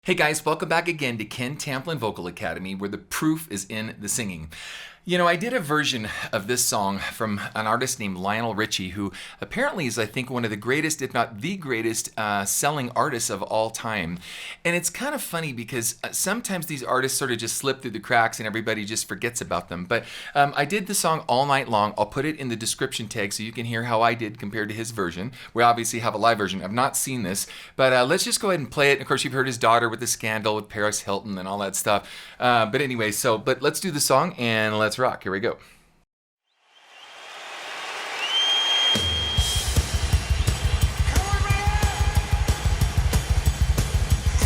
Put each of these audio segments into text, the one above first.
Hey guys, welcome back again to Ken Tamplin Vocal Academy, where the proof is in the singing. You know, I did a version of this song from an artist named Lionel Richie, who apparently is, I think, one of the greatest, if not the greatest, selling artists of all time. And it's kind of funny because sometimes these artists sort of just slip through the cracks and everybody just forgets about them. But I did the song all night long. I'll put it in the description tag so you can hear how I did compared to his version. We obviously have a live version. I've not seen this, but let's just go ahead and play it. And of course, you've heard his daughter with the scandal with Paris Hilton and all that stuff. But anyway, but let's do the song and let's rock. Here we go.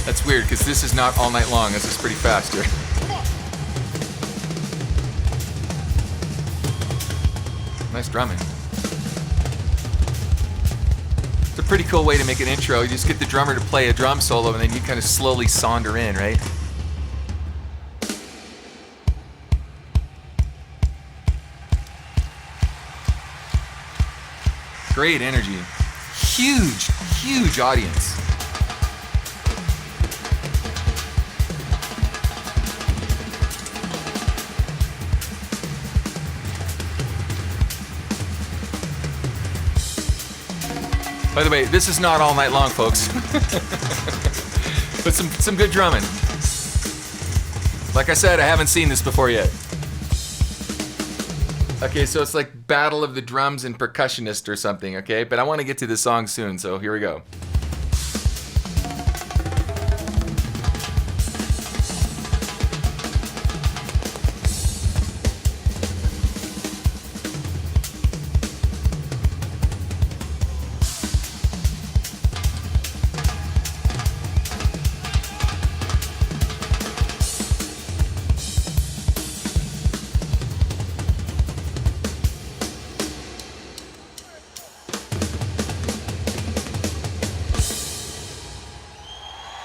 That's weird because this is not all night long. This is pretty fast here. Nice drumming. It's a pretty cool way to make an intro. You just get the drummer to play a drum solo and then you kind of slowly saunter in, right? Great energy. Huge, huge audience. By the way, this is not all night long, folks. But some good drumming. Like I said, I haven't seen this before yet. Okay, so it's like Battle of the Drums and Percussionist or something, okay? But I want to get to the song soon, so here we go.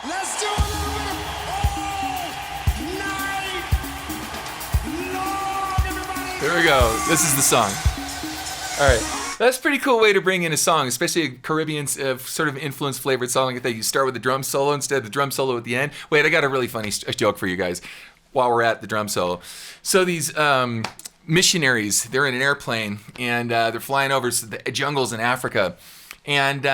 Let's do a little bit of all night long, everybody. Here we go. This is the song. All right. That's a pretty cool way to bring in a song, especially a Caribbean sort of influence flavored song like that. You start with the drum solo instead of the drum solo at the end. Wait, I got a really funny joke for you guys while we're at the drum solo. So these missionaries, they're in an airplane and they're flying over the jungles in Africa. And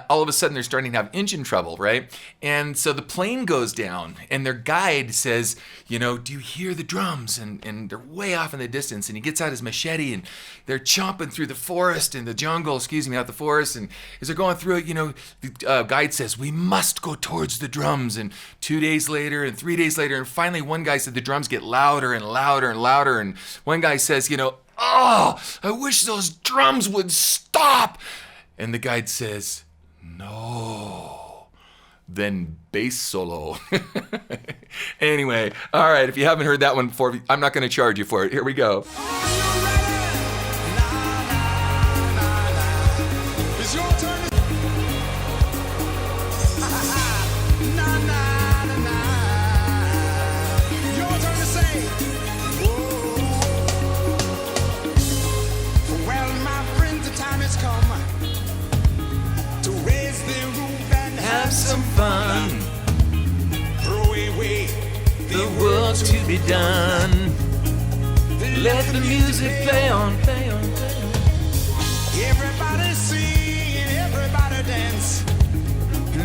all of a sudden, they're starting to have engine trouble, right? And so the plane goes down, and their guide says, you know, do you hear the drums? And they're way off in the distance. And he gets out his machete, and they're chomping through the forest and the jungle, not the forest. And as they're going through it, you know, the guide says, we must go towards the drums. And 2 days later, and 3 days later, and finally one guy said the drums get louder and louder and louder. And one guy says, you know, oh, I wish those drums would stop. And the guide says, no, then bass solo. Anyway, all right, if you haven't heard that one before, I'm not going to charge you for it. Here we go. It's your turn. Your turn to say. Well, my friends, the time has come to raise the roof and Have some fun, throw away the work's to be done. Let the music play on, play on, play on. Everybody sing and everybody dance.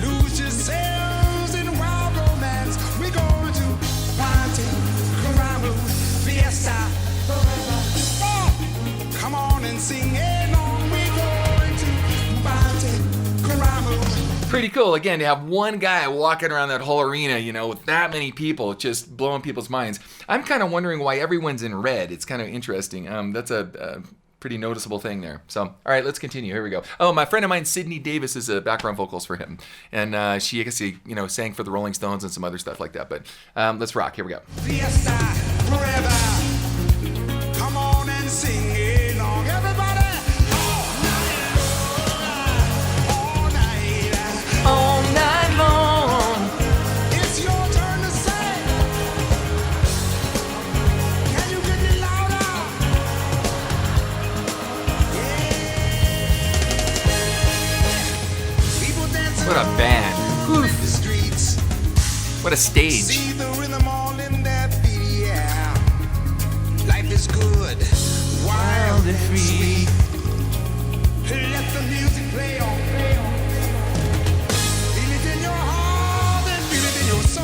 Lose yourselves in wild romance. We're going to party, caramba, fiesta, forever. Oh, come on and sing along. We're going to party, caramba. Pretty cool, again, to have one guy walking around that whole arena, you know, with that many people, just blowing people's minds. I'm kind of wondering why everyone's in red. It's kind of interesting. That's a pretty noticeable thing there. So, all right, let's continue. Here we go. Oh, my friend of mine, Sydney Davis, is a background vocals for him. And she, I guess, you know, sang for the Rolling Stones and some other stuff like that. But let's rock. Here we go. Fiesta, forever. Come on and sing along, everybody. All night. All night long. It's your turn to sing. Can you get it louder? Yeah. People dancing What a band. all in the streets. What a stage. See the rhythm all in that beat, yeah. Life is good, wild and free. Let the music play on. Feel it in your heart and feel it in your soul.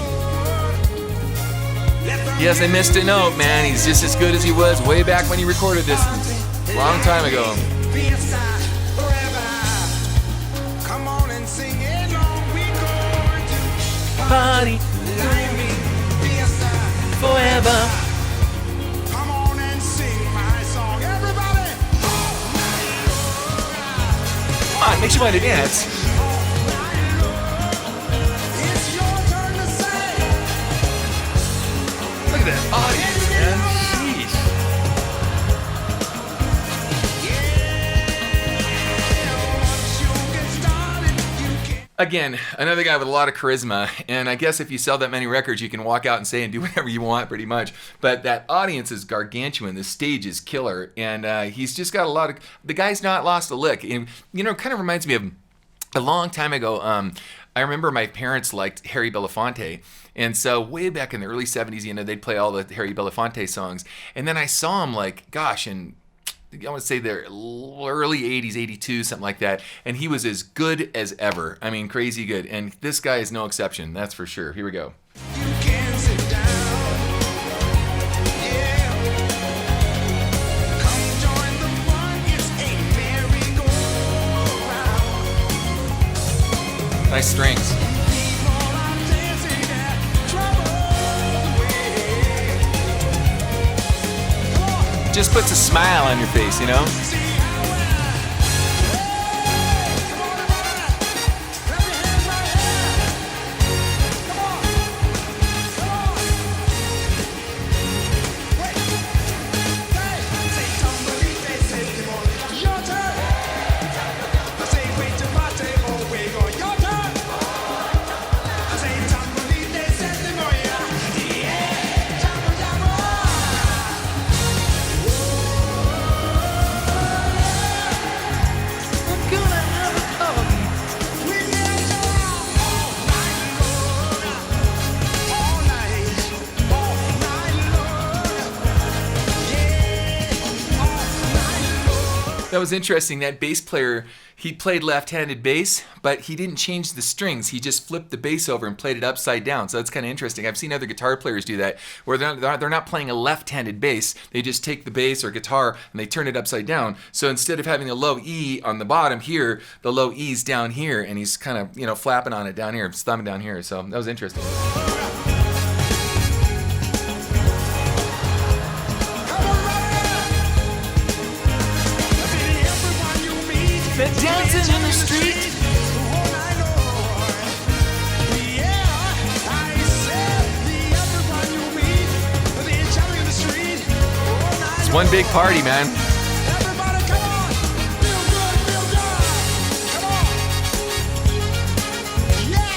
Let the Yes, I missed a note, man. He's just as good as he was way back when he recorded this a long time ago. Fiesta forever. Come on and sing along. We going to Party lively fiesta forever. Come on and sing my song, everybody. Come on, makes you want to dance. It's your turn to say. Look at that audience, man. Sheesh. Once you get started, you can. Again, another guy with a lot of charisma, and I guess if you sell that many records, you can walk out and say and do whatever you want, pretty much. But that audience is gargantuan. The stage is killer, and he's just got a lot of. The guy's not lost a lick. And, you know, it kind of reminds me of a long time ago. I remember my parents liked Harry Belafonte, and so way back in the early '70s, you know, they'd play all the Harry Belafonte songs, and then I saw him like, gosh, and I want to say the early 80s, 82, something like that. And he was as good as ever. I mean, crazy good. And this guy is no exception, that's for sure. Here we go. You can sit down. Yeah. Come join the fun. It's a merry-go-round. Nice strings. People are dancing their troubles away. Come on. Just puts a smile on your face, you know? See how well. Hey, come on, everybody. Clap your hands right here. Come on. Come on. Wait. Hey, say tumbleweed, they say come on. Your turn. I say wait till my table, we go. Your turn. I say tumbleweed, they say come on. Yeah. Jumble, jumble. We dance around all night long, all night long. Yeah, all night long. That was interesting. That bass player, he played left-handed bass, but he didn't change the strings. He just flipped the bass over and played it upside down. So that's kind of interesting. I've seen other guitar players do that, where they're not playing a left-handed bass. They just take the bass or guitar and they turn it upside down. So instead of having a low E on the bottom here, the low E's down here, and he's kind of, you know, flapping on it down here, thumbing down here. So that was interesting. Come on, everyone you meet, They're dancing in the street. all night long. Yeah, I said everyone you meet, they're shouting in the street all night It's one big party, man. Everybody, come on, feel good, come on, yeah.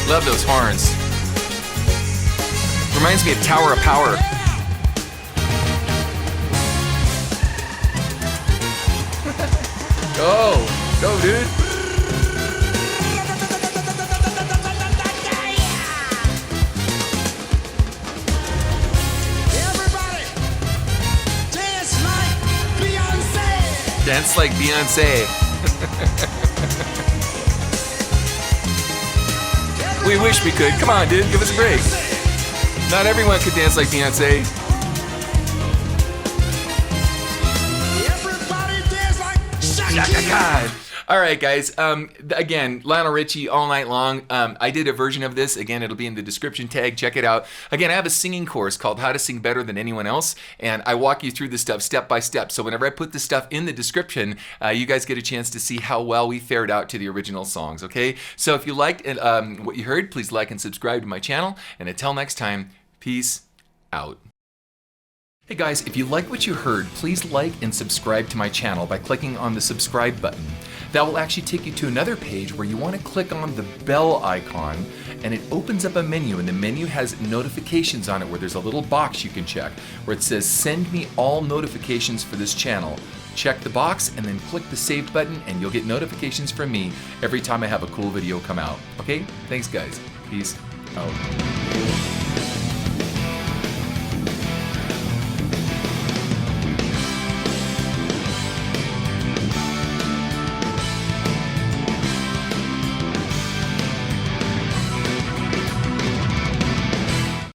Love those horns. Reminds me of Tower of Power. Go, dude. Everybody, dance like Beyonce. Dance like Beyonce. We wish we could. Come on, dude. Give us a break. Not everyone could dance like Beyonce. Everybody dance like Shaka Shakira. Khan. All right, guys. Again, Lionel Richie, All Night Long. I did a version of this. Again, it'll be in the description tag. Check it out. Again, I have a singing course called How to Sing Better Than Anyone Else, and I walk you through this stuff step by step. So whenever I put this stuff in the description, you guys get a chance to see how well we fared out to the original songs, okay? So if you liked what you heard, please like and subscribe to my channel. And until next time, peace out. Hey guys, if you like what you heard, please like and subscribe to my channel by clicking on the subscribe button. That will actually take you to another page where you want to click on the bell icon, and it opens up a menu, and the menu has notifications on it where there's a little box you can check where it says send me all notifications for this channel. check the box and then click the save button and you'll get notifications from me every time I have a cool video come out. Okay? Thanks guys. Peace out.